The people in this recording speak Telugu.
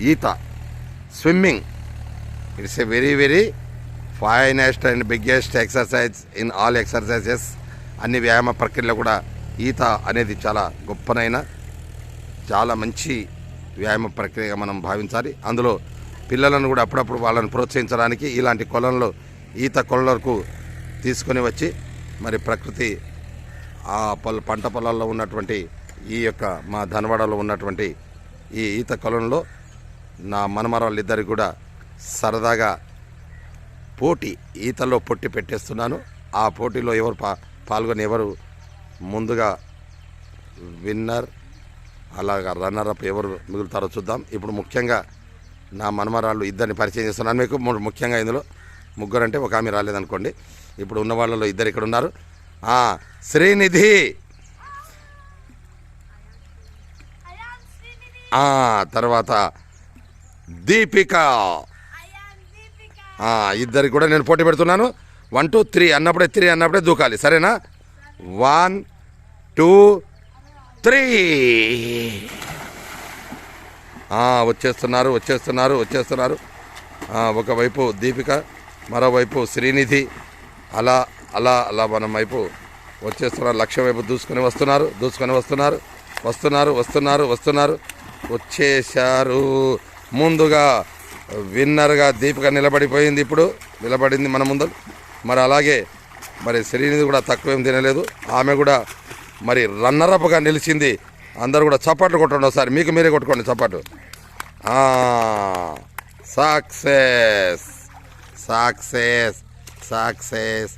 ఈత, swimming, it's a very very finest and biggest exercise in all exercises. అన్ని వ్యాయామ ప్రక్రియలో కూడా ఈత అనేది చాలా గొప్పనైన చాలా మంచి వ్యాయామ ప్రక్రియగా మనం భావించాలి. అందులో పిల్లలను కూడా అప్పుడప్పుడు వాళ్ళని ప్రోత్సహించడానికి ఇలాంటి కొలంలో ఈత కొలలకు తీసుకొని వచ్చి మరి ప్రకృతి ఆ పంట పొలాల్లో ఉన్నటువంటి ఈ యొక్క మా ధనవాడలో ఉన్నటువంటి ఈ ఈత కొలంలో నా మనమరాళ్ళిద్దరికి కూడా సరదాగా పోటీ ఈతలో పొట్టి పెట్టేస్తున్నాను. ఆ పోటీలో ఎవరు పాల్గొని ఎవరు ముందుగా విన్నర్ అలాగా రన్నర్ అప్ ఎవరు మిగులుతారో చూద్దాం. ఇప్పుడు ముఖ్యంగా నా మనమరాళ్ళు ఇద్దరిని పరిచయం చేస్తున్నాను మీకు. ముఖ్యంగా ఇందులో ముగ్గురు అంటే ఒక ఆమె రాలేదనుకోండి. ఇప్పుడు ఉన్న వాళ్ళలో ఇద్దరు ఇక్కడ ఉన్నారు. శ్రీనిధి, తర్వాత దీపిక. ఇద్దరికి కూడా నేను పోటీ పెడుతున్నాను. 1 2 3 అన్నప్పుడే 3 అన్నప్పుడే దూకాలి, సరేనా? 1 2 3. వచ్చేస్తున్నారు వచ్చేస్తున్నారు వచ్చేస్తున్నారు. ఒకవైపు దీపిక, మరోవైపు శ్రీనిధి. అలా అలా అలా మనం వైపు వచ్చేస్తున్నారు. లక్ష్యం వైపు దూసుకొని వస్తున్నారు దూసుకొని వస్తున్నారు వస్తున్నారు వస్తున్నారు వస్తున్నారు వచ్చేశారు. ముందుగా విన్నర్గా దీపిక నిలబడిపోయింది. ఇప్పుడు నిలబడింది మన ముందు. మరి అలాగే మరి శ్రీనిధి కూడా తక్కువేం తినలేదు. ఆమె కూడా మరి రన్నరప్గా నిలిచింది. అందరూ కూడా చప్పట్లు కొట్టండి ఒకసారి, మీకు మీరే కొట్టుకోండి చప్పట్లు. Success success success.